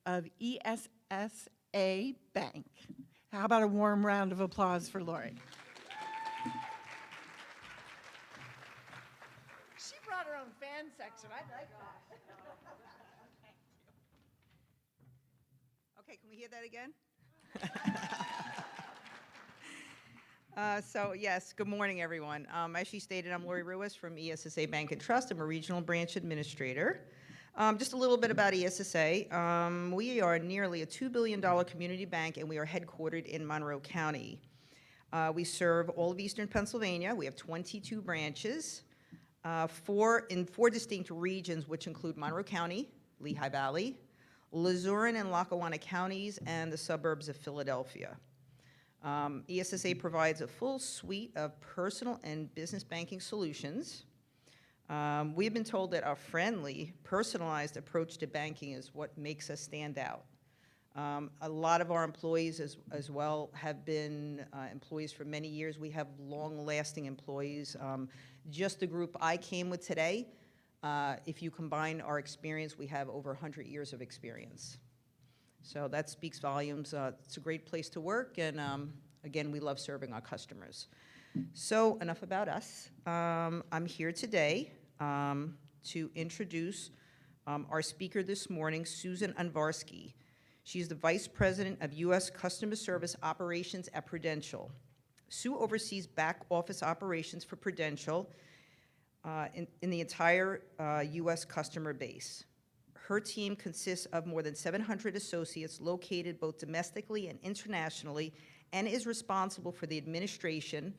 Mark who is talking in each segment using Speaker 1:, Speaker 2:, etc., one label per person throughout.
Speaker 1: of ESSA Bank. How about a warm round of applause for Lori? She brought her own fan section. I like that.
Speaker 2: Okay, can we hear that again? Yes, good morning, everyone. As she stated, I'm Lori Ruiz from ESSA Bank and Trust. I'm a regional branch administrator. Just a little bit about ESSA. We are nearly a $2 billion community bank, and we are headquartered in Monroe County. We serve all of Eastern Pennsylvania. We have 22 branches, in four distinct regions, which include Monroe County, Lehigh Valley, Luzerne and Lackawanna counties, and the suburbs of Philadelphia. ESSA provides a full suite of personal and business banking solutions. We've been told that our friendly, personalized approach to banking is what makes us stand out. A lot of our employees as well have been employees for many years. We have long-lasting employees. Just the group I came with today, if you combine our experience, we have over 100 years of experience. So that speaks volumes. It's a great place to work, and again, we love serving our customers. So enough about us. I'm here today to introduce our speaker this morning, Susan Unvarsky. She's the Vice President of U.S. Customer Service Operations at Prudential. Sue oversees back office operations for Prudential in the entire U.S. customer base. Her team consists of more than 700 associates located both domestically and internationally, and is responsible for the administration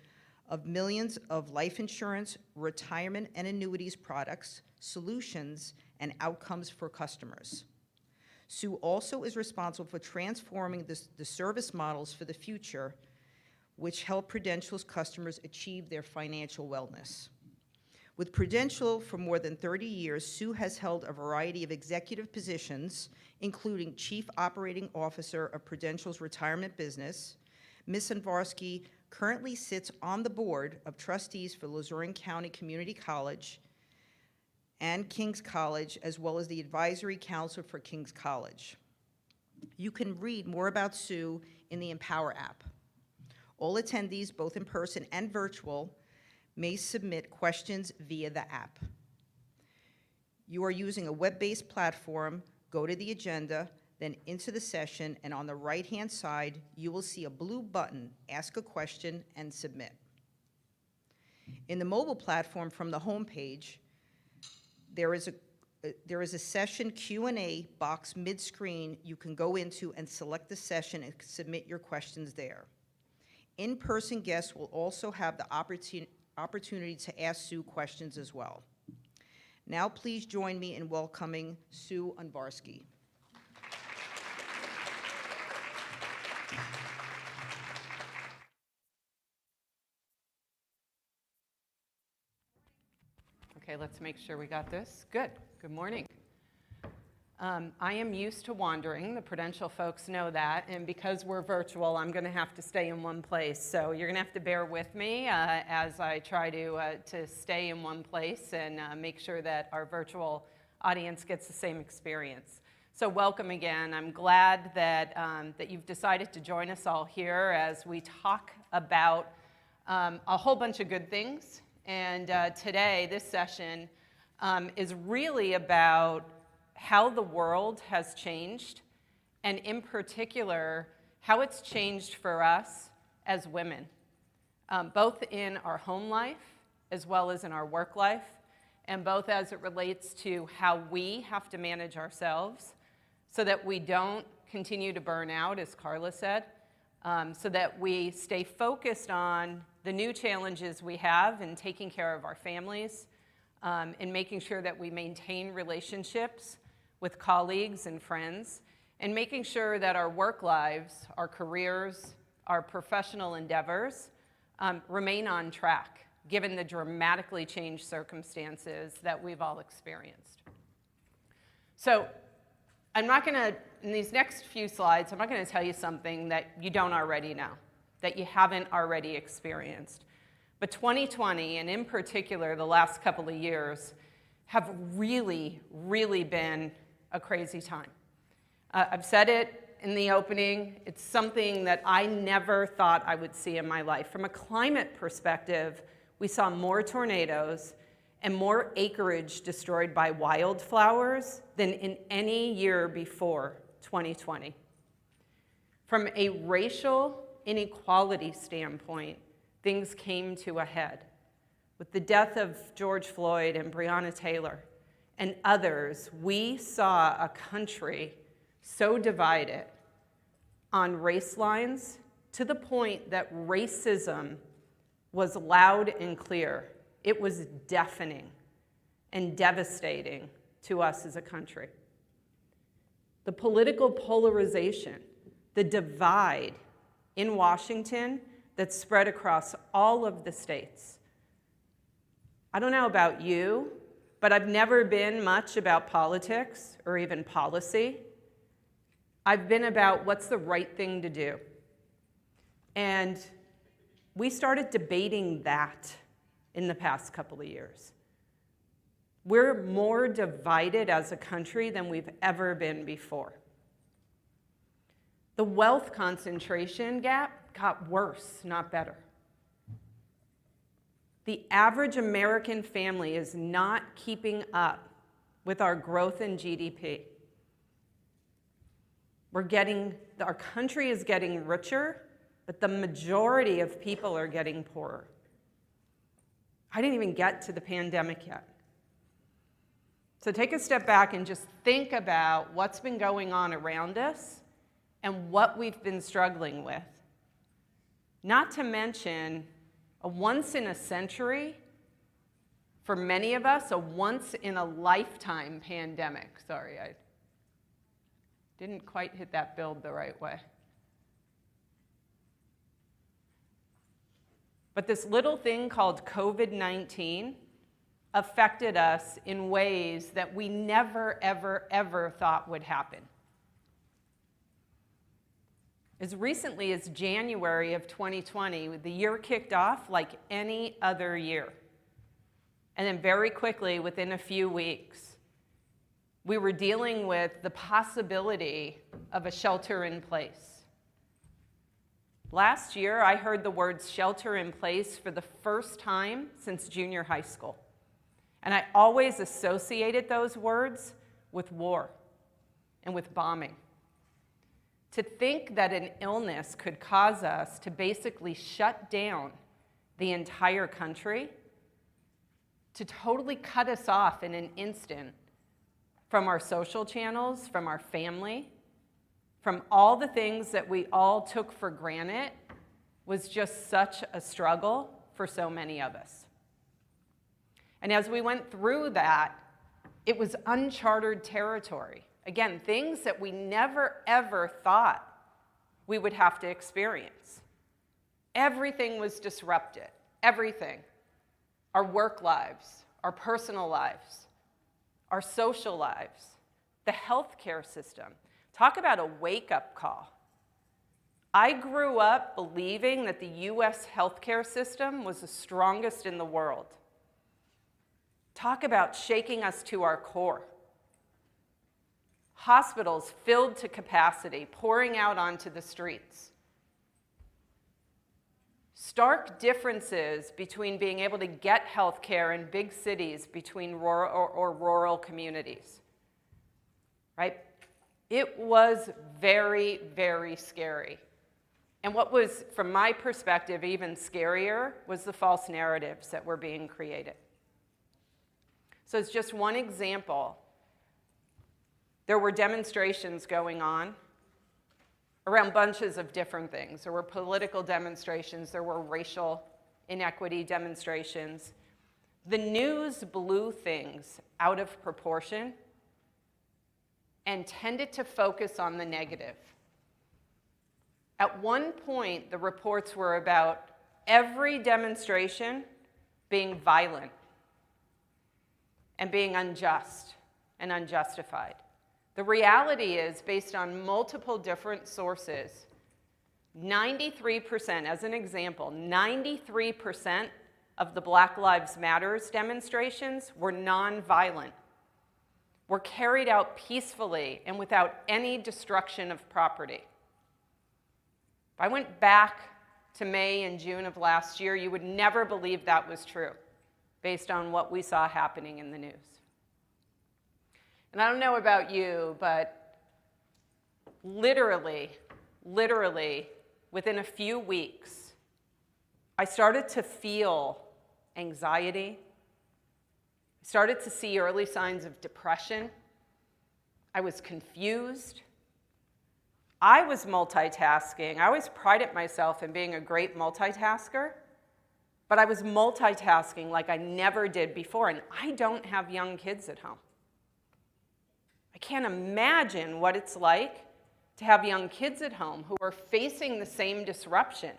Speaker 2: of millions of life insurance, retirement, and annuities products, solutions, and outcomes for customers. Sue also is responsible for transforming the service models for the future, which help Prudential's customers achieve their financial wellness. With Prudential for more than 30 years, Sue has held a variety of executive positions, including Chief Operating Officer of Prudential's retirement business. Ms. Anvarski currently sits on the board of trustees for Luzerne County Community College and King's College, as well as the Advisory Council for King's College. You can read more about Sue in the Empower app. All attendees, both in person and virtual, may submit questions via the app. You are using a web-based platform. Go to the agenda, then into the session, and on the right-hand side, you will see a blue button, Ask a Question and Submit. In the mobile platform from the home page, there is a session Q&A box mid-screen you can go into and select the session and submit your questions there. In-person guests will also have the opportunity to ask Sue questions as well. Now please join me in welcoming Sue Unvarsky.
Speaker 3: Okay, let's make sure we got this. Good. Good morning. I am used to wandering. The Prudential folks know that, and because we're virtual, I'm going to have to stay in one place. So you're going to have to bear with me as I try to stay in one place and make sure that our virtual audience gets the same experience. So welcome again. I'm glad that, that you've decided to join us all here as we talk about a whole bunch of good things. And today, this session is really about how the world has changed, and in particular, how it's changed for us as women, both in our home life as well as in our work life, and both as it relates to how we have to manage ourselves so that we don't continue to burn out, as Carla said, so that we stay focused on the new challenges we have in taking care of our families, in making sure that we maintain relationships with colleagues and friends, and making sure that our work lives, our careers, our professional endeavors remain on track, given the dramatically changed circumstances that we've all experienced. So I'm not going to, in these next few slides, I'm not going to tell you something that you don't already know, that you haven't already experienced. But 2020, and in particular the last couple of years, have really, really been a crazy time. I've said it in the opening, it's something that I never thought I would see in my life. From a climate perspective, we saw more tornadoes and more acreage destroyed by wildflowers than in any year before 2020. From a racial inequality standpoint, things came to a head. With the death of George Floyd and Breonna Taylor and others, we saw a country so divided on race lines to the point that racism was loud and clear. It was deafening and devastating to us as a country. The political polarization, the divide in Washington that spread across all of the states. I don't know about you, but I've never been much about politics or even policy. I've been about what's the right thing to do. And we started debating that in the past couple of years. We're more divided as a country than we've ever been before. The wealth concentration gap got worse, not better. The average American family is not keeping up with our growth in GDP. Our country is getting richer, but the majority of people are getting poorer. I didn't even get to the pandemic yet. So take a step back and just think about what's been going on around us and what we've been struggling with. Not to mention a once-in-a-century, for many of us, a once-in-a-lifetime pandemic. Sorry, I didn't quite hit that build the right way. But this little thing called COVID-19 affected us in ways that we never, ever, ever thought would happen. As recently as January of 2020, the year kicked off like any other year. And then very quickly, within a few weeks, we were dealing with the possibility of a shelter in place. Last year, I heard the words shelter in place for the first time since junior high school. And I always associated those words with war and with bombing. To think that an illness could cause us to basically shut down the entire country, to totally cut us off in an instant from our social channels, from our family, from all the things that we all took for granted, was just such a struggle for so many of us. And as we went through that, it was uncharted territory. Again, things that we never, ever thought we would have to experience. Everything was disrupted, everything. Our work lives, our personal lives, our social lives, the healthcare system. Talk about a wake-up call. I grew up believing that the US healthcare system was the strongest in the world. Talk about shaking us to our core. Hospitals filled to capacity, pouring out onto the streets. Stark differences between being able to get health care in big cities between rural communities, right? It was very, very scary. And what was, from my perspective, even scarier was the false narratives that were being created. So it's just one example. There were demonstrations going on around bunches of different things. There were political demonstrations, there were racial inequity demonstrations. The news blew things out of proportion and tended to focus on the negative. At one point, the reports were about every demonstration being violent and being unjust and unjustified. The reality is, based on multiple different sources, 93%, as an example, 93% of the Black Lives Matter demonstrations were nonviolent. were carried out peacefully and without any destruction of property. If I went back to May and June of last year, you would never believe that was true, based on what we saw happening in the news. And I don't know about you, but literally, within a few weeks, I started to feel anxiety. I started to see early signs of depression. I was confused. I was multitasking. I always prided myself in being a great multitasker, but I was multitasking like I never did before, and I don't have young kids at home. I can't imagine what it's like to have young kids at home who are facing the same disruption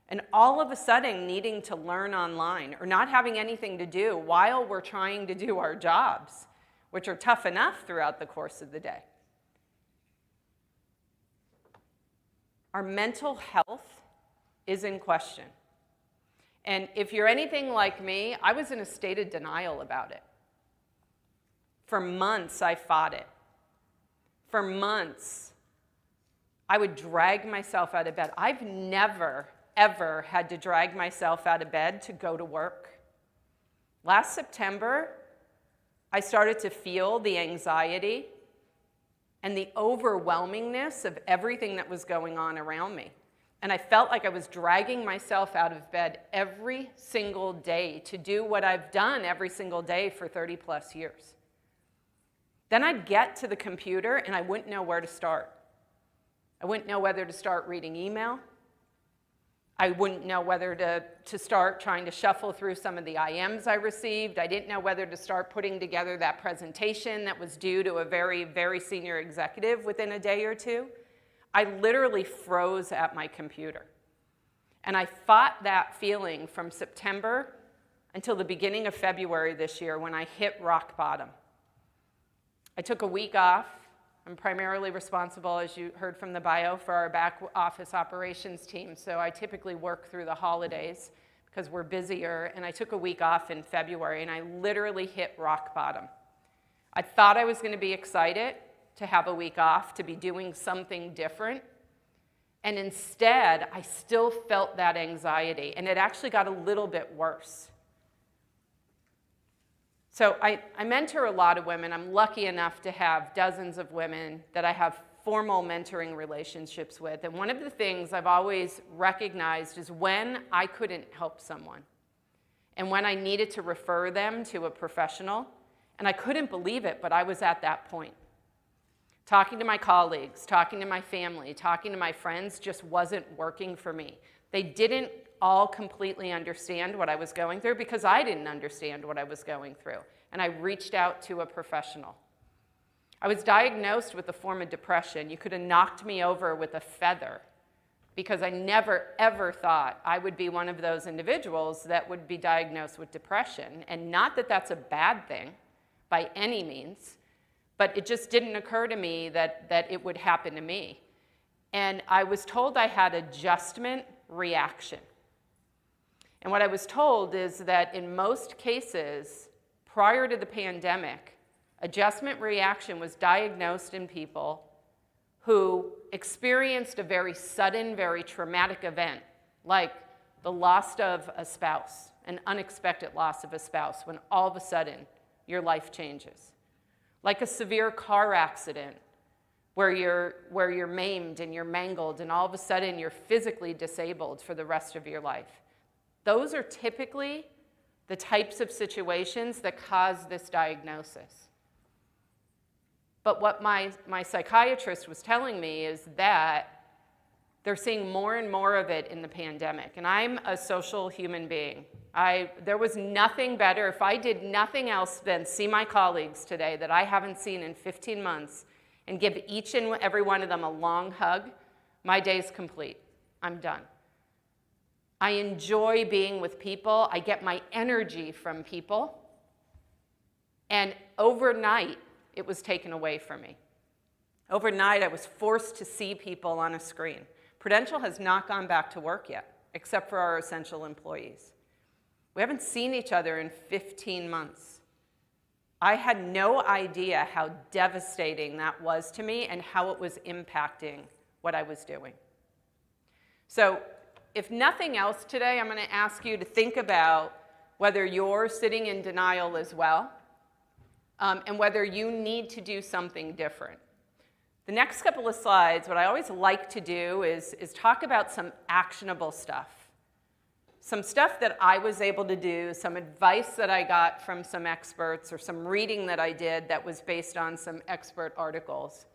Speaker 3: and all of a sudden needing to learn online or not having anything to do while we're trying to do our jobs, which are tough enough throughout the course of the day. Our mental health is in question. And if you're anything like me, I was in a state of denial about it. For months, I fought it. For months, I would drag myself out of bed. I've never, ever had to drag myself out of bed to go to work. Last September, I started to feel the anxiety and the overwhelmingness of everything that was going on around me. And I felt like I was dragging myself out of bed every single day to do what I've done every single day for 30 plus years. Then I'd get to the computer and I wouldn't know where to start. I wouldn't know whether to start reading email. I wouldn't know whether to start trying to shuffle through some of the IMs I received. I didn't know whether to start putting together that presentation that was due to a very, very senior executive within a day or two. I literally froze at my computer. And I fought that feeling from September until the beginning of February this year when I hit rock bottom. I took a week off. I'm primarily responsible, as you heard from the bio, for our back office operations team. So I typically work through the holidays because we're busier. And I took a week off in February, and I literally hit rock bottom. I thought I was going to be excited to have a week off, to be doing something different. And instead, I still felt that anxiety, and it actually got a little bit worse. So I mentor a lot of women. I'm lucky enough to have dozens of women that I have formal mentoring relationships with. And one of the things I've always recognized is when I couldn't help someone and when I needed to refer them to a professional, and I couldn't believe it, but I was at that point. Talking to my colleagues, talking to my family, talking to my friends just wasn't working for me. They didn't all completely understand what I was going through because I didn't understand what I was going through. And I reached out to a professional. I was diagnosed with a form of depression. You could have knocked me over with a feather because I never, ever thought I would be one of those individuals that would be diagnosed with depression. And not that that's a bad thing by any means, but it just didn't occur to me that it would happen to me. And I was told I had adjustment reaction. And what I was told is that in most cases, prior to the pandemic, adjustment reaction was diagnosed in people who experienced a very sudden, very traumatic event, like the loss of a spouse, an unexpected loss of a spouse, when all of a sudden your life changes. Like a severe car accident where you're maimed and you're mangled and all of a sudden you're physically disabled for the rest of your life. Those are typically the types of situations that cause this diagnosis. But what my psychiatrist was telling me is that they're seeing more and more of it in the pandemic. And I'm a social human being. There was nothing better, if I did nothing else than see my colleagues today that I haven't seen in 15 months and give each and every one of them a long hug, my day's complete. I'm done. I enjoy being with people. I get my energy from people. And overnight, it was taken away from me. Overnight, I was forced to see people on a screen. Prudential has not gone back to work yet, except for our essential employees. We haven't seen each other in 15 months. I had no idea how devastating that was to me and how it was impacting what I was doing. So if nothing else today, I'm going to ask you to think about whether you're sitting in denial as well, and whether you need to do something different. The next couple of slides, what I always like to do is talk about some actionable stuff. Some stuff that I was able to do, some advice that I got from some experts, or some reading that I did that was based on some expert articles.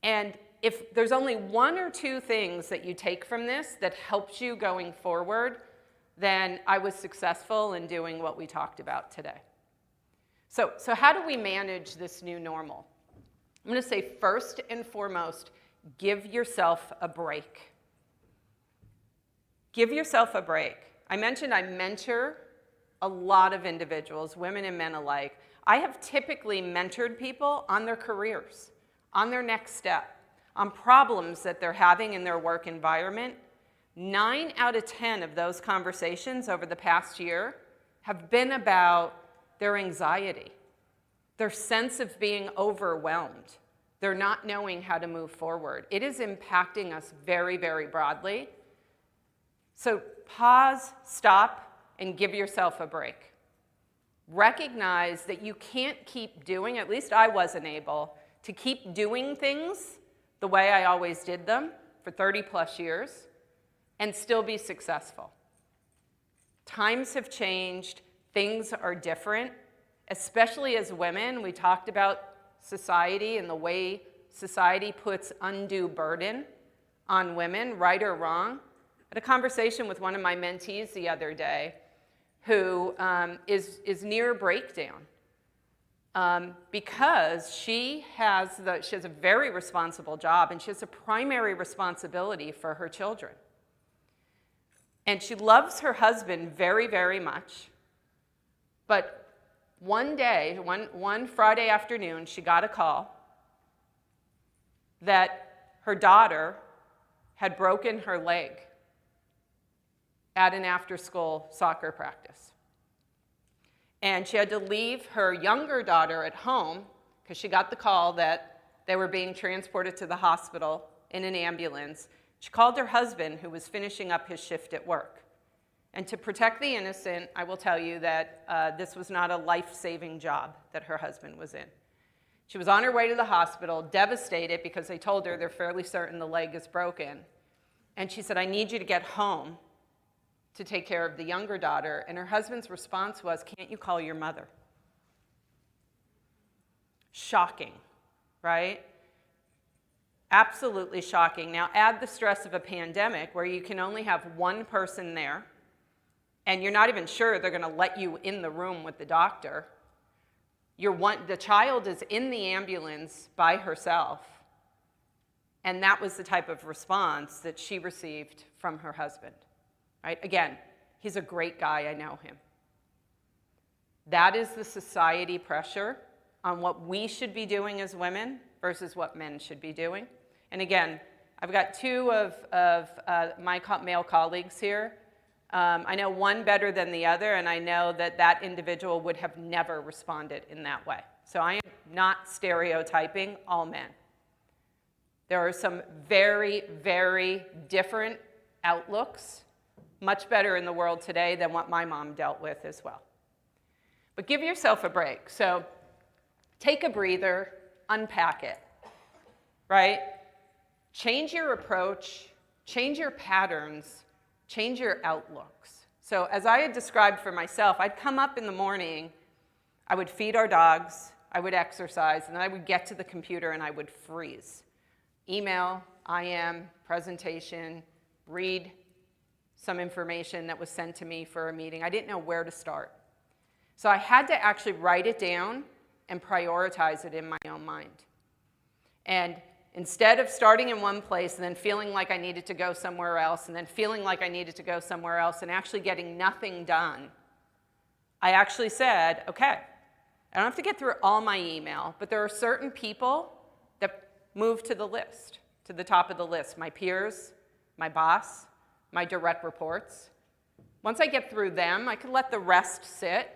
Speaker 3: And if there's only one or two things that you take from this that helps you going forward, then I was successful in doing what we talked about today. So how do we manage this new normal? I'm going to say first and foremost, give yourself a break. Give yourself a break. I mentioned I mentor a lot of individuals, women and men alike. I have typically mentored people on their careers, on their next step, on problems that they're having in their work environment. 9 out of 10 of those conversations over the past year have been about their anxiety, their sense of being overwhelmed, their not knowing how to move forward. It is impacting us very, very broadly. So pause, stop, and give yourself a break. Recognize that you can't keep doing, at least I wasn't able, to keep doing things the way I always did them for 30 plus years and still be successful. Times have changed, things are different, especially as women. We talked about society and the way society puts undue burden on women, right or wrong. I had a conversation with one of my mentees the other day who is near breakdown because she has a very responsible job and she has a primary responsibility for her children. And she loves her husband very, very much. But one day, one Friday afternoon, she got a call that her daughter had broken her leg at an after-school soccer practice. And she had to leave her younger daughter at home because she got the call that they were being transported to the hospital in an ambulance. She called her husband, who was finishing up his shift at work. And to protect the innocent, I will tell you that this was not a life-saving job that her husband was in. She was on her way to the hospital, devastated because they told her they're fairly certain the leg is broken. And she said, I need you to get home to take care of the younger daughter. And her husband's response was, can't you call your mother? Shocking, right? Absolutely shocking. Now add the stress of a pandemic where you can only have one person there, and you're not even sure they're going to let you in the room with the doctor. The child is in the ambulance by herself, and that was the type of response that she received from her husband. Right? Again, he's a great guy, I know him. That is the society pressure on what we should be doing as women versus what men should be doing. And again, I've got two of my male colleagues here. I know one better than the other, and I know that that individual would have never responded in that way. So I am not stereotyping all men. There are some very, very different outlooks, much better in the world today than what my mom dealt with as well. But give yourself a break. So take a breather, unpack it, right? Change your approach, change your patterns, change your outlooks. So as I had described for myself, I'd come up in the morning, I would feed our dogs, I would exercise, and then I would get to the computer and I would freeze. Email, IM, presentation, read some information that was sent to me for a meeting. I didn't know where to start. So I had to actually write it down and prioritize it in my own mind. And instead of starting in one place and then feeling like I needed to go somewhere else and then feeling like I needed to go somewhere else and actually getting nothing done, I actually said, okay, I don't have to get through all my email, but there are certain people that move to the list, to the top of the list, my peers, my boss, my direct reports. Once I get through them, I can let the rest sit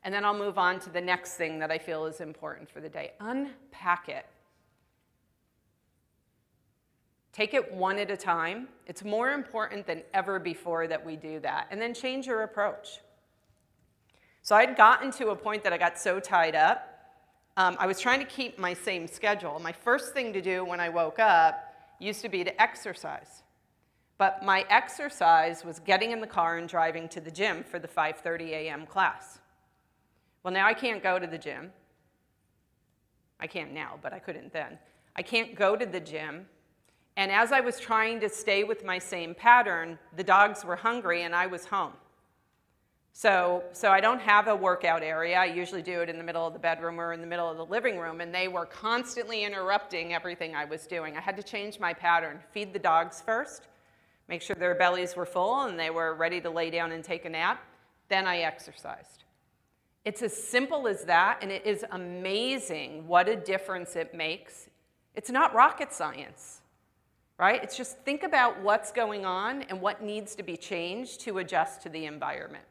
Speaker 3: and then I'll move on to the next thing that I feel is important for the day. Unpack it. Take it one at a time. It's more important than ever before that we do that. And then change your approach. So I'd gotten to a point that I got so tied up. I was trying to keep my same schedule. My first thing to do when I woke up used to be to exercise. But my exercise was getting in the car and driving to the gym for the 5:30 a.m. class. Well, now I can't go to the gym. I can't now, but I couldn't then. I can't go to the gym. And as I was trying to stay with my same pattern, the dogs were hungry and I was home. So I don't have a workout area. I usually do it in the middle of the bedroom or in the middle of the living room, and they were constantly interrupting everything I was doing. I had to change my pattern. Feed the dogs first, make sure their bellies were full and they were ready to lay down and take a nap. Then I exercised. It's as simple as that, and it is amazing what a difference it makes. It's not rocket science, right? It's just think about what's going on and what needs to be changed to adjust to the environment.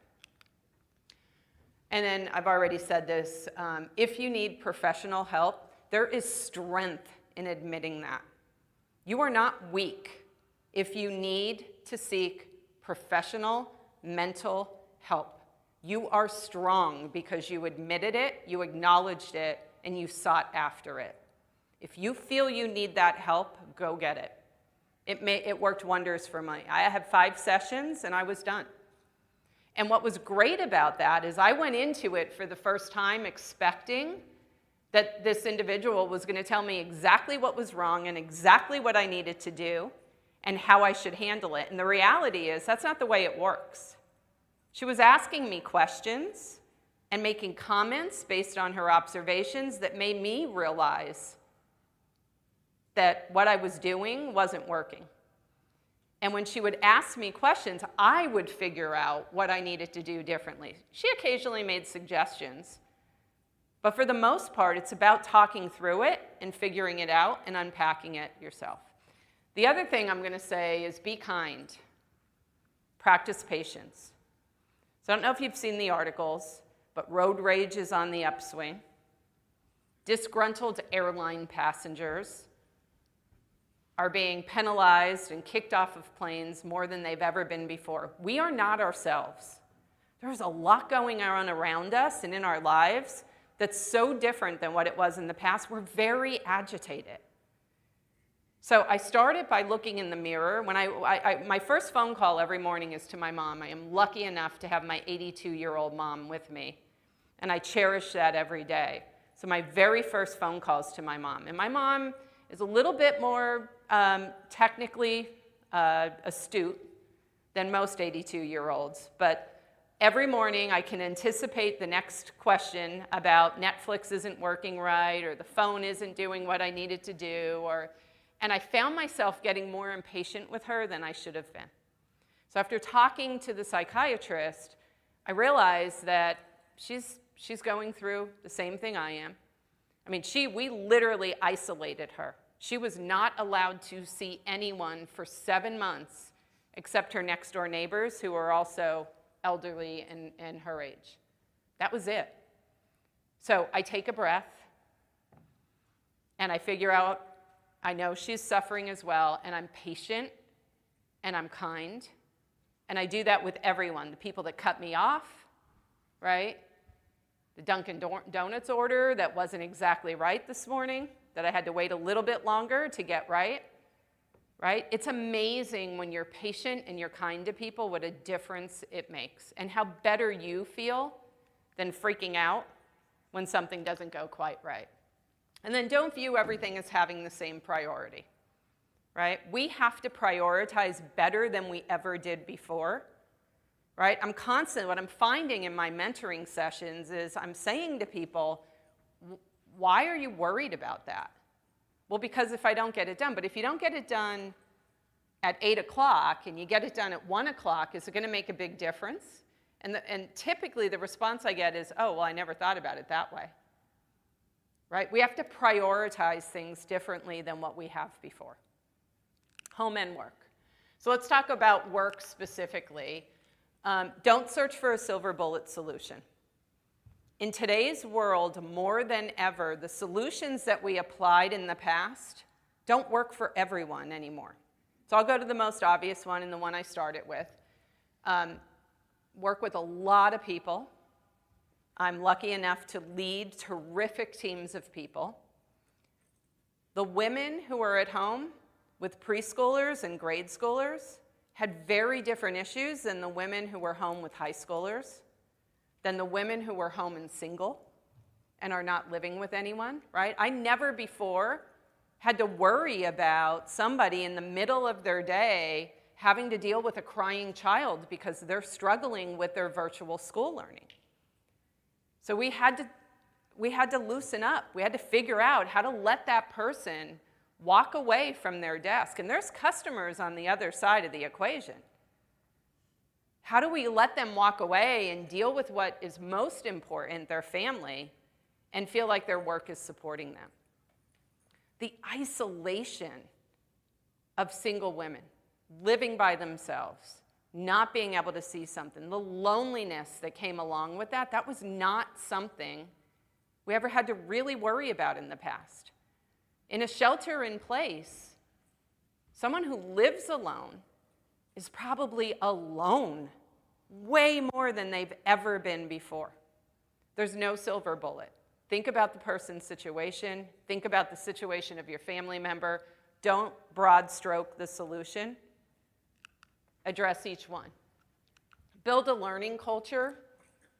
Speaker 3: And then I've already said this, if you need professional help, there is strength in admitting that. You are not weak if you need to seek professional mental help. You are strong because you admitted it, you acknowledged it, and you sought after it. If you feel you need that help, go get it. It worked wonders for me. I had 5 sessions and I was done. And what was great about that is I went into it for the first time expecting that this individual was going to tell me exactly what was wrong and exactly what I needed to do and how I should handle it. And the reality is that's not the way it works. She was asking me questions and making comments based on her observations that made me realize that what I was doing wasn't working. And when she would ask me questions, I would figure out what I needed to do differently. She occasionally made suggestions, but for the most part, it's about talking through it and figuring it out and unpacking it yourself. The other thing I'm going to say is be kind. Practice patience. So I don't know if you've seen the articles, but road rage is on the upswing. Disgruntled airline passengers are being penalized and kicked off of planes more than they've ever been before. We are not ourselves. There's a lot going on around us and in our lives that's so different than what it was in the past. We're very agitated. So I started by looking in the mirror. When my first phone call every morning is to my mom. I am lucky enough to have my 82-year-old mom with me, and I cherish that every day. So my very first phone call is to my mom. And my mom is a little bit more technically astute than most 82-year-olds. But every morning I can anticipate the next question about Netflix isn't working right or the phone isn't doing what I needed to do. And I found myself getting more impatient with her than I should have been. So after talking to the psychiatrist, I realized that she's going through the same thing I am. I mean, we literally isolated her. She was not allowed to see anyone for 7 months except her next door neighbors who are also elderly and her age. That was it. So I take a breath and I figure out, I know she's suffering as well, and I'm patient and I'm kind. And I do that with everyone, the people that cut me off, right? The Dunkin' Donuts order that wasn't exactly right this morning, that I had to wait a little bit longer to get right? It's amazing when you're patient and you're kind to people what a difference it makes and how better you feel than freaking out when something doesn't go quite right. And then don't view everything as having the same priority, right? We have to prioritize better than we ever did before, right? What I'm finding in my mentoring sessions is I'm saying to people, why are you worried about that? Well, because if I don't get it done, but if you don't get it done at 8 o'clock and you get it done at 1 o'clock, is it going to make a big difference? And typically the response I get is, oh, well, I never thought about it that way, right? We have to prioritize things differently than what we have before. Home and work. So let's talk about work specifically. Don't search for a silver bullet solution. In today's world, more than ever, the solutions that we applied in the past don't work for everyone anymore. So I'll go to the most obvious one and the one I started with. Work with a lot of people. I'm lucky enough to lead terrific teams of people. The women who are at home with preschoolers and grade schoolers had very different issues than the women who were home with high schoolers, than the women who were home and single and are not living with anyone, right? I never before had to worry about somebody in the middle of their day having to deal with a crying child because they're struggling with their virtual school learning. So we had to loosen up. We had to figure out how to let that person walk away from their desk. And there's customers on the other side of the equation. How do we let them walk away and deal with what is most important, their family, and feel like their work is supporting them? The isolation of single women, living by themselves, not being able to see something, the loneliness that came along with that, that was not something we ever had to really worry about in the past. In a shelter in place, someone who lives alone is probably alone way more than they've ever been before. There's no silver bullet. Think about the person's situation. Think about the situation of your family member. Don't broad stroke the solution. Address each one. Build a learning culture.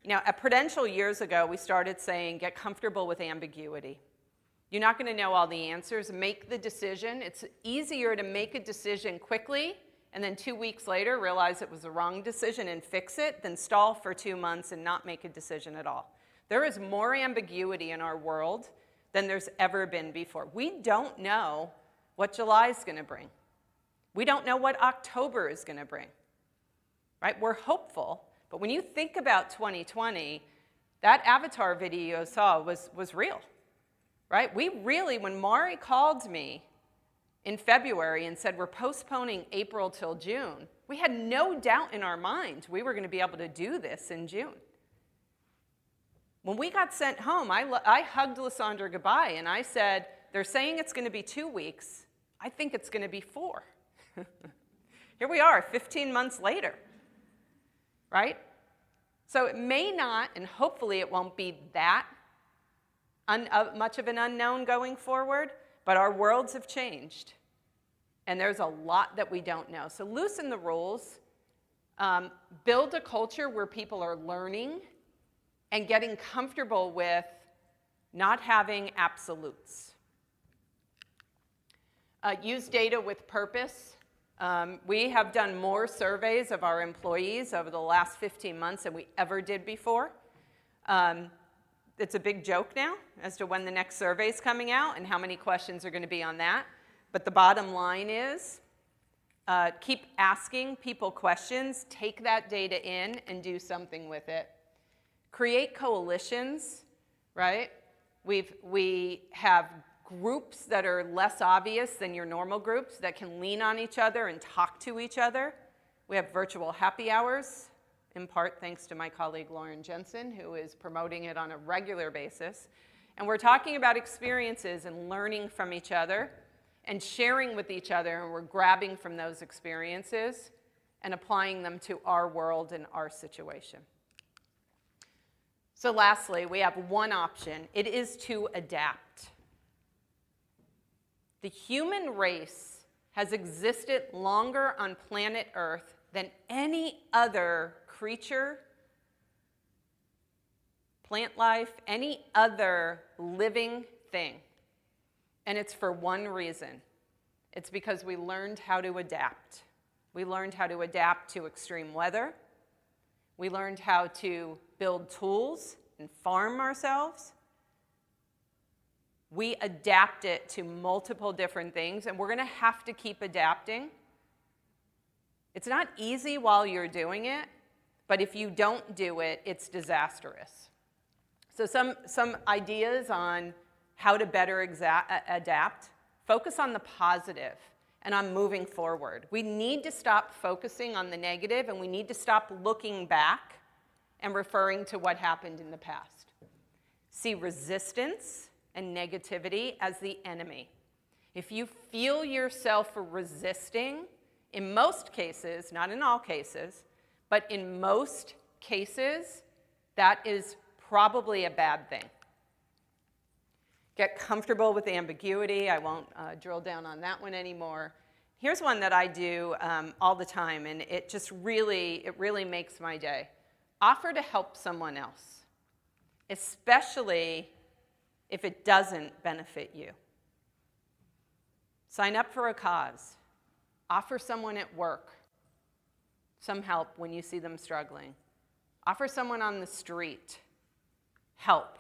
Speaker 3: Now, at Prudential years ago, we started saying, get comfortable with ambiguity. You're not going to know all the answers. Make the decision. It's easier to make a decision quickly and then 2 weeks later realize it was the wrong decision and fix it than stall for 2 months and not make a decision at all. There is more ambiguity in our world than there's ever been before. We don't know what July is going to bring. We don't know what October is going to bring, right? We're hopeful, but when you think about 2020, that Avatar video you saw was real, right? We really, when Mari called me in February and said we're postponing April till June, we had no doubt in our mind we were going to be able to do this in June. When we got sent home, I hugged Lysandra goodbye and I said, they're saying it's going to be 2 weeks. I think it's going to be 4. Here we are, 15 months later, right? So it may not, and hopefully it won't be that much of an unknown going forward, but our worlds have changed, and there's a lot that we don't know. So loosen the rules, build a culture where people are learning and getting comfortable with not having absolutes. Use data with purpose. We have done more surveys of our employees over the last 15 months than we ever did before. It's a big joke now as to when the next survey is coming out and how many questions are going to be on that. But the bottom line is keep asking people questions, take that data in, and do something with it. Create coalitions, right? We have groups that are less obvious than your normal groups that can lean on each other and talk to each other. We have virtual happy hours, in part thanks to my colleague Lauren Jensen, who is promoting it on a regular basis. And we're talking about experiences and learning from each other and sharing with each other, and we're grabbing from those experiences and applying them to our world and our situation. So lastly, we have one option. It is to adapt. The human race has existed longer on planet Earth than any other creature, plant life, any other living thing. And it's for one reason. It's because we learned how to adapt. We learned how to adapt to extreme weather. We learned how to build tools and farm ourselves. We adapt it to multiple different things, and we're going to have to keep adapting. It's not easy while you're doing it, but if you don't do it, it's disastrous. So some ideas on how to better adapt. Focus on the positive and on moving forward. We need to stop focusing on the negative, and we need to stop looking back and referring to what happened in the past. See resistance and negativity as the enemy. If you feel yourself resisting, in most cases, not in all cases, but in most cases, that is probably a bad thing. Get comfortable with ambiguity. I won't drill down on that one anymore. Here's one that I do all the time, and it really makes my day. Offer to help someone else, especially if it doesn't benefit you. Sign up for a cause. Offer someone at work some help when you see them struggling. Offer someone on the street help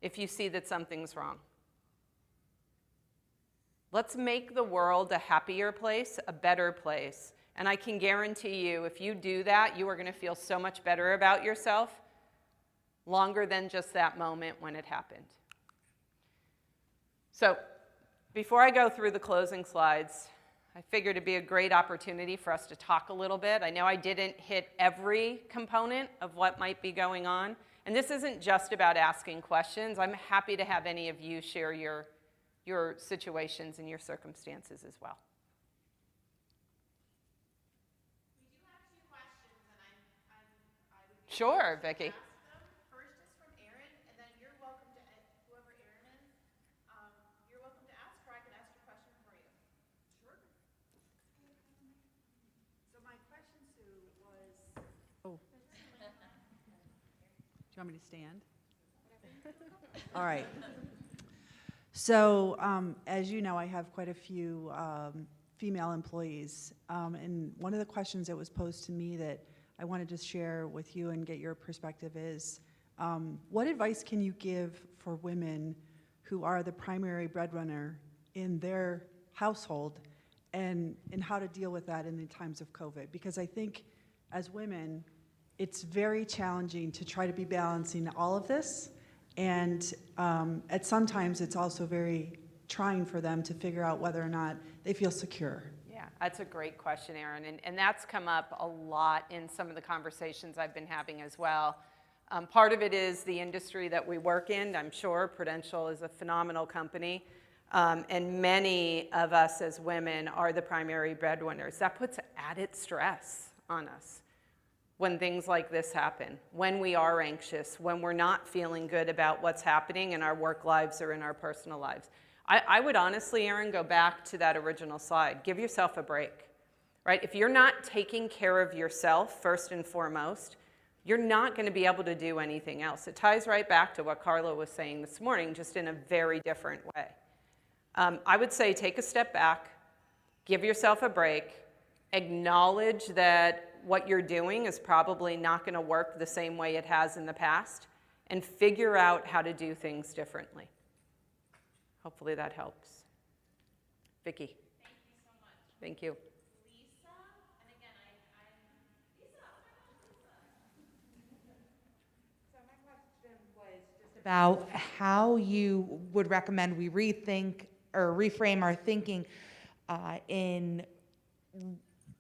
Speaker 3: if you see that something's wrong. Let's make the world a happier place, a better place. And I can guarantee you, if you do that, you are going to feel so much better about yourself longer than just that moment when it happened. So, before I go through the closing slides, I figured it'd be a great opportunity for us to talk a little bit. I know I didn't hit every component of what might be going on. And this isn't just about asking questions. I'm happy to have any of you share your situations and your circumstances as well.
Speaker 4: We do have 2 questions, and I would be
Speaker 3: Sure, Vicki.
Speaker 4: ask them. First is from Erin, and then you're welcome to, whoever Erin is, you're welcome to ask, or I can ask your question for you. Sure.
Speaker 5: So my question, Sue, was... Oh. Do you want me to stand? All right. So, as you know, I have quite a few female employees. And one of the questions that was posed to me that I wanted to share with you and get your perspective is, what advice can you give for women who are the primary breadwinner in their household and how to deal with that in the times of COVID? Because I think as women, it's very challenging to try to be balancing all of this. And at sometimes it's also very trying for them to figure out whether or not they feel secure.
Speaker 3: Yeah, that's a great question, Erin. And that's come up a lot in some of the conversations I've been having as well. Part of it is the industry that we work in. I'm sure Prudential is a phenomenal company. And many of us as women are the primary breadwinners. That puts added stress on us when things like this happen, when we are anxious, when we're not feeling good about what's happening in our work lives or in our personal lives. I would honestly, Erin, go back to that original slide. Give yourself a break, right? If you're not taking care of yourself first and foremost, you're not going to be able to do anything else. It ties right back to what Carla was saying this morning, just in a very different way. I would say take a step back, give yourself a break, acknowledge that what you're doing is probably not going to work the same way it has in the past, and figure out how to do things differently. Hopefully that helps. Vicki.
Speaker 4: Thank you so much.
Speaker 3: Thank you.
Speaker 4: Lisa, and again, Lisa.
Speaker 6: So my question was just about how you would recommend we rethink or reframe our thinking in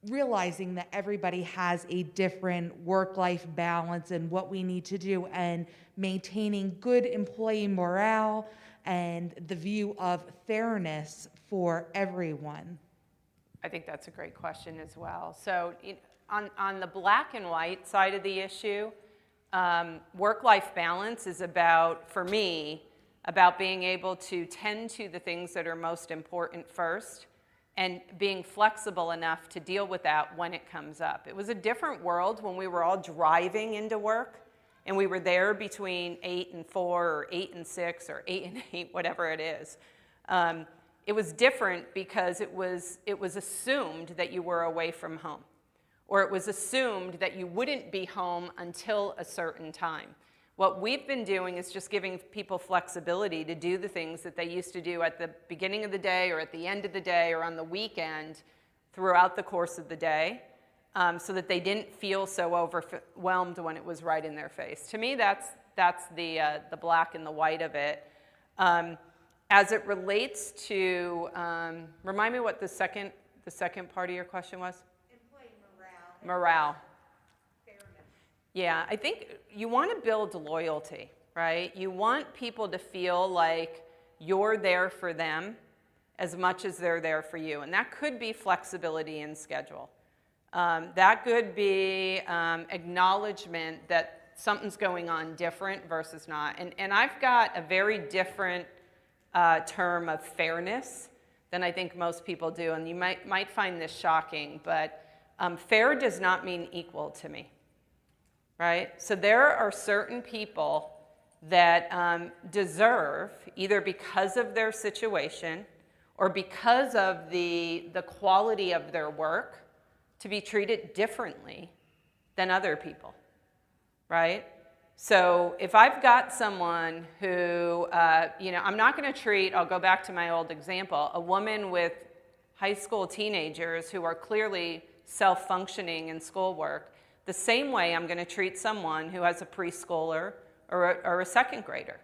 Speaker 6: realizing that everybody has a different work-life balance and what we need to do, and maintaining good employee morale and the view of fairness for everyone.
Speaker 3: I think that's a great question as well. So on the black and white side of the issue, work-life balance is about, for me, about being able to tend to the things that are most important first, and being flexible enough to deal with that when it comes up. It was a different world when we were all driving into work, and we were there between 8 and 4, or 8 and 6, or 8 and 8, whatever it is. It was different because it was assumed that you were away from home, or it was assumed that you wouldn't be home until a certain time. What we've been doing is just giving people flexibility to do the things that they used to do at the beginning of the day, or at the end of the day, or on the weekend throughout the course of the day, so that they didn't feel so overwhelmed when it was right in their face. To me, that's the black and the white of it. As it relates to, remind me what the second part of your question was?
Speaker 6: Employee morale.
Speaker 3: Morale. Yeah, I think you want to build loyalty, right? You want people to feel like you're there for them as much as they're there for you. And that could be flexibility in schedule. That could be acknowledgement that something's going on different versus not. And I've got a very different term of fairness than I think most people do. And you might find this shocking, but fair does not mean equal to me, right? So there are certain people that deserve, either because of their situation or because of the quality of their work, to be treated differently than other people, right? So if I've got someone who, I'm not going to treat, I'll go back to my old example, a woman with high school teenagers who are clearly self-functioning in schoolwork, the same way I'm going to treat someone who has a preschooler or a second grader,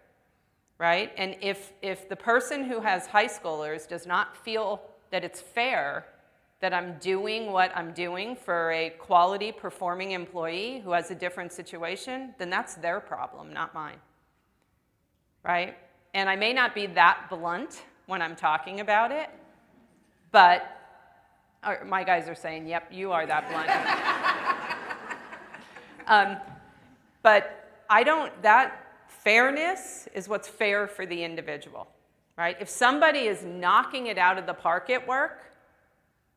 Speaker 3: right? And if the person who has high schoolers does not feel that it's fair that I'm doing what I'm doing for a quality performing employee who has a different situation, then that's their problem, not mine, right? And I may not be that blunt when I'm talking about it, but my guys are saying, yep, you are that blunt. But that fairness is what's fair for the individual, right? If somebody is knocking it out of the park at work,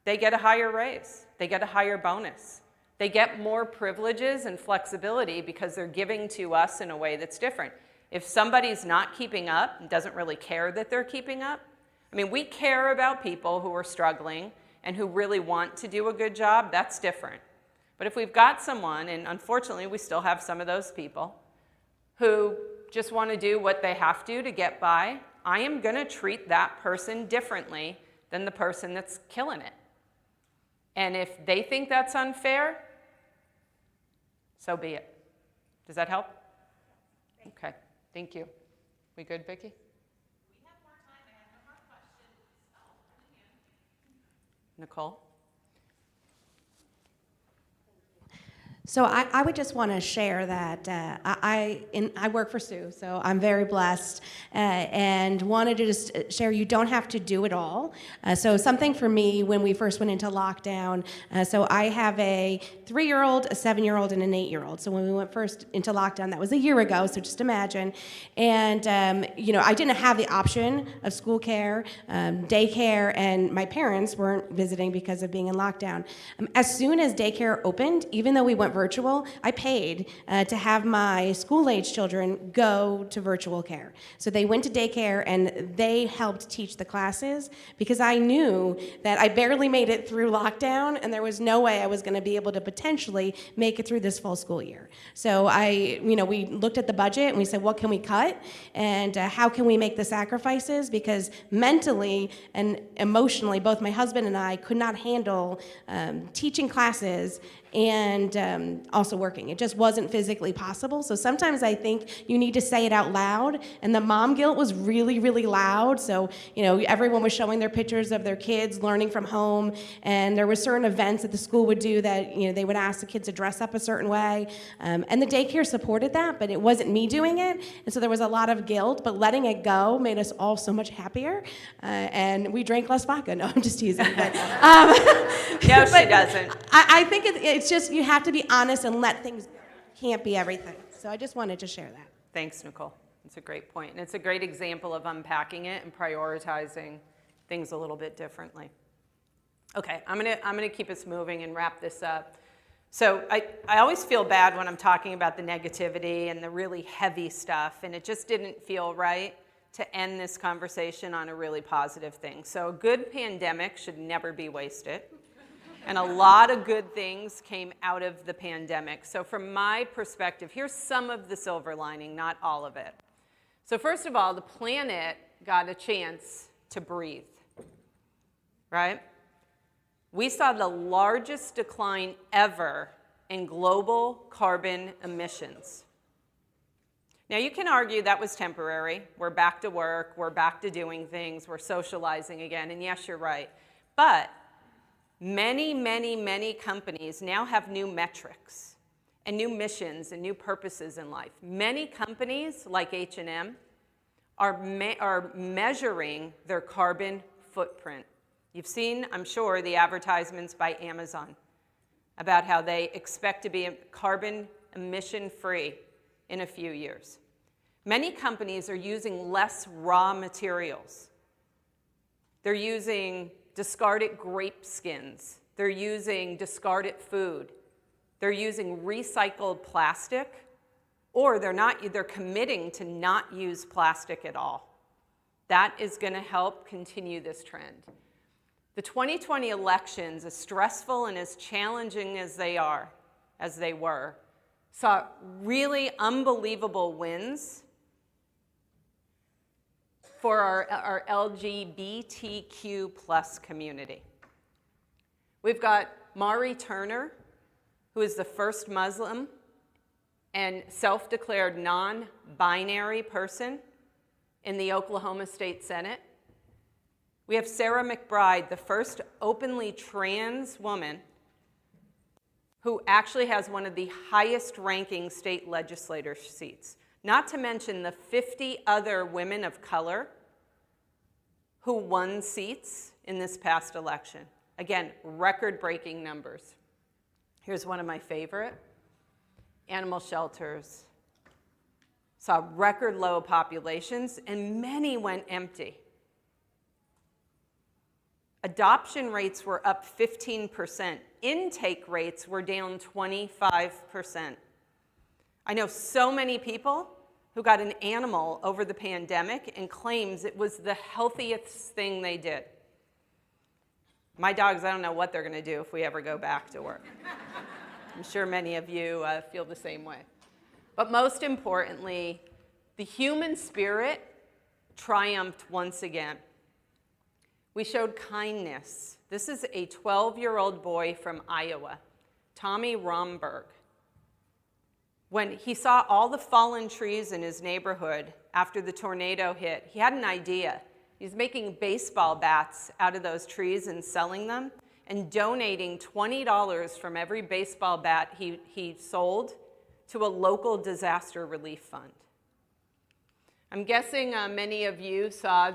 Speaker 3: they get a higher raise, they get a higher bonus, they get more privileges and flexibility because they're giving to us in a way that's different. If somebody's not keeping up and doesn't really care that they're keeping up, I mean, we care about people who are struggling and who really want to do a good job, that's different. But if we've got someone, and unfortunately we still have some of those people, who just want to do what they have to get by, I am going to treat that person differently than the person that's killing it. And if they think that's unfair, so be it. Does that help? Okay, thank you. We good, Vicki?
Speaker 4: We have more time. I have no more questions.
Speaker 3: Nicole?
Speaker 7: So I would just want to share that I work for Sue, so I'm very blessed, and wanted to just share you don't have to do it all. So something for me when we first went into lockdown, so I have a 3-year-old, a 7-year-old, and an 8-year-old. So when we went first into lockdown, that was a year ago, so just imagine. And, I didn't have the option of school care, daycare, and my parents weren't visiting because of being in lockdown. As soon as daycare opened, even though we went virtual, I paid to have my school-age children go to virtual care. So they went to daycare and they helped teach the classes because I knew that I barely made it through lockdown and there was no way I was going to be able to potentially make it through this full school year. So we looked at the budget and we said, what can we cut and how can we make the sacrifices? Because mentally and emotionally, both my husband and I could not handle teaching classes and also working. It just wasn't physically possible. So sometimes I think you need to say it out loud. And the mom guilt was really, really loud. So, everyone was showing their pictures of their kids learning from home. And there were certain events that the school would do that, they would ask the kids to dress up a certain way. And the daycare supported that, but it wasn't me doing it. And so there was a lot of guilt, but letting it go made us all so much happier. And we drank less vodka. No, I'm just teasing. But,
Speaker 3: No, she doesn't.
Speaker 7: I think it's just you have to be honest and let things go. Can't be everything. So I just wanted to share that.
Speaker 3: Thanks, Nicole. It's a great point. And it's a great example of unpacking it and prioritizing things a little bit differently. Okay, I'm gonna keep us moving and wrap this up. So I always feel bad when I'm talking about the negativity and the really heavy stuff, and it just didn't feel right to end this conversation on a really positive thing. So a good pandemic should never be wasted. And a lot of good things came out of the pandemic. So from my perspective, here's some of the silver lining, not all of it. So first of all, the planet got a chance to breathe, right? We saw the largest decline ever in global carbon emissions. Now, you can argue that was temporary. We're back to work. We're back to doing things. We're socializing again. And yes, you're right. But many, many, many companies now have new metrics. and new missions and new purposes in life. Many companies like H&M are measuring their carbon footprint. You've seen, I'm sure, the advertisements by Amazon about how they expect to be carbon emission-free in a few years. Many companies are using less raw materials. They're using discarded grape skins. They're using discarded food. They're using recycled plastic, or they're committing to not use plastic at all. That is going to help continue this trend. The 2020 elections, as stressful and as challenging as they were, saw really unbelievable wins for our LGBTQ plus community. We've got Mari Turner, who is the first Muslim and self-declared non-binary person in the Oklahoma State Senate. We have Sarah Mcbride, the first openly trans woman who actually has one of the highest ranking state legislator seats. Not to mention the 50 other women of color who won seats in this past election. Again, record-breaking numbers. Here's one of my favorite. Animal shelters saw record low populations, and many went empty. Adoption rates were up 15%. Intake rates were down 25%. I know so many people who got an animal over the pandemic and claims it was the healthiest thing they did. My dogs, I don't know what they're going to do if we ever go back to work. I'm sure many of you feel the same way. But most importantly, the human spirit triumphed once again. We showed kindness. This is a 12-year-old boy from Iowa, Tommy Romberg. When he saw all the fallen trees in his neighborhood after the tornado hit, he had an idea. He's making baseball bats out of those trees and selling them and donating $20 from every baseball bat he sold to a local disaster relief fund. I'm guessing many of you saw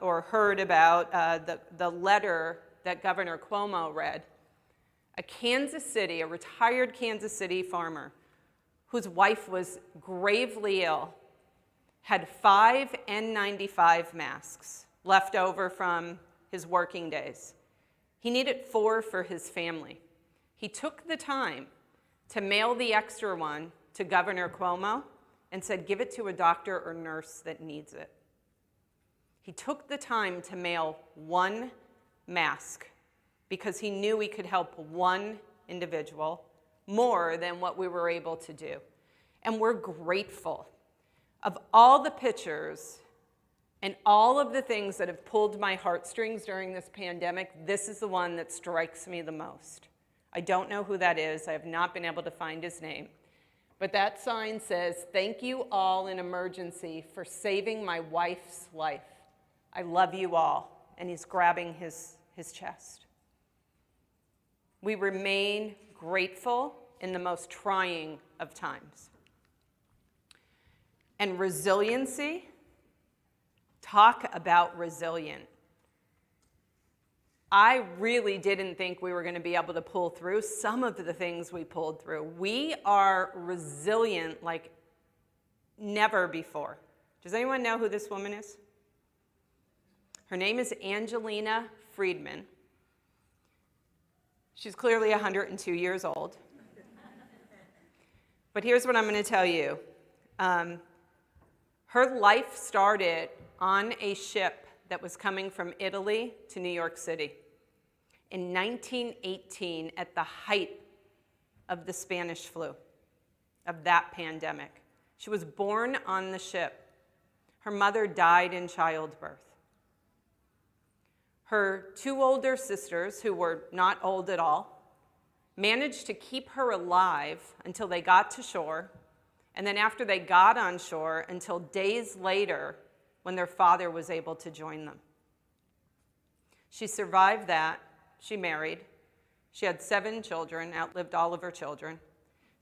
Speaker 3: or heard about the letter that Governor Cuomo read. A retired Kansas City farmer whose wife was gravely ill, had 5 N95 masks left over from his working days. He needed 4 for his family. He took the time to mail the extra one to Governor Cuomo and said, give it to a doctor or nurse that needs it. He took the time to mail 1 mask because he knew he could help 1 individual more than what we were able to do. And we're grateful. Of all the pictures and all of the things that have pulled my heartstrings during this pandemic, this is the one that strikes me the most. I don't know who that is. I have not been able to find his name. But that sign says, "Thank you all in emergency for saving my wife's life. I love you all." And he's grabbing his chest. We remain grateful in the most trying of times. And resiliency, talk about resilient. I really didn't think we were going to be able to pull through some of the things we pulled through. We are resilient like never before. Does anyone know who this woman is? Her name is Angelina Friedman. She's clearly 102 years old. But here's what I'm going to tell you. Her life started on a ship that was coming from Italy to New York City in 1918 at the height of the Spanish flu, of that pandemic. She was born on the ship. Her mother died in childbirth. Her 2 older sisters, who were not old at all, managed to keep her alive until they got to shore, and then after they got on shore until days later when their father was able to join them. She survived that. She married. She had 7 children, outlived all of her children.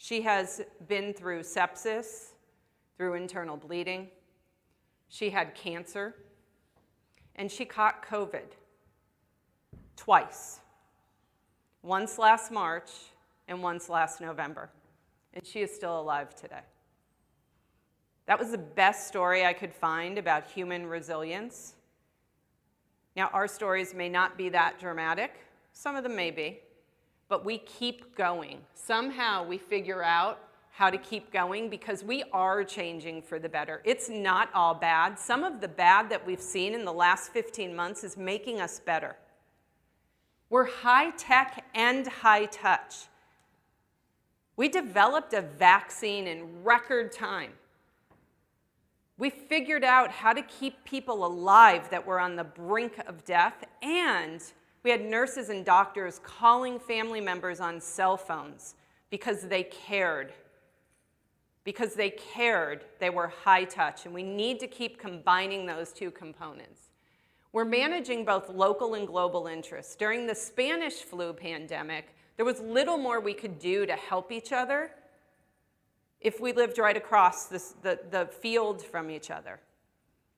Speaker 3: She has been through sepsis, through internal bleeding. She had cancer, and she caught COVID twice. Once last March and once last November. And she is still alive today. That was the best story I could find about human resilience. Now, our stories may not be that dramatic. Some of them may be. But we keep going. Somehow we figure out how to keep going because we are changing for the better. It's not all bad. Some of the bad that we've seen in the last 15 months is making us better. We're high tech and high touch. We developed a vaccine in record time. We figured out how to keep people alive that were on the brink of death, and we had nurses and doctors calling family members on cell phones because they cared. Because they cared, they were high touch, and we need to keep combining those two components. We're managing both local and global interests. During the Spanish flu pandemic, there was little more we could do to help each other if we lived right across the field from each other.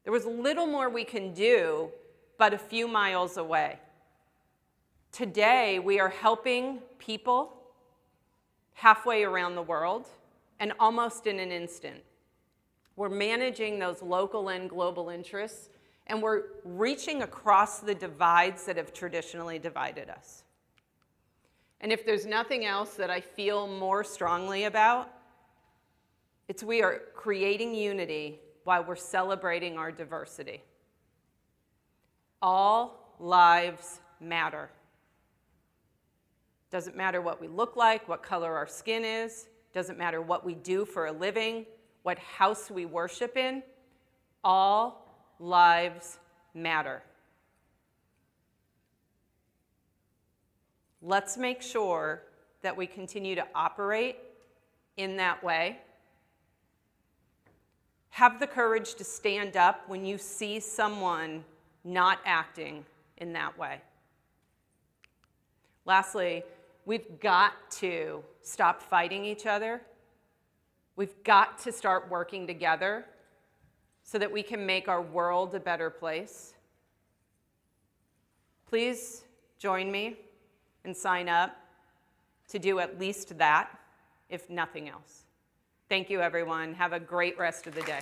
Speaker 3: There was little more we can do but a few miles away. Today, we are helping people halfway around the world and almost in an instant. We're managing those local and global interests, and we're reaching across the divides that have traditionally divided us. And if there's nothing else that I feel more strongly about, it's we are creating unity while we're celebrating our diversity. All lives matter. Doesn't matter what we look like, what color our skin is, doesn't matter what we do for a living, what house we worship in. All lives matter. Let's make sure that we continue to operate in that way. Have the courage to stand up when you see someone not acting in that way. Lastly, we've got to stop fighting each other. We've got to start working together so that we can make our world a better place. Please join me and sign up to do at least that, if nothing else. Thank you, everyone. Have a great rest of the day.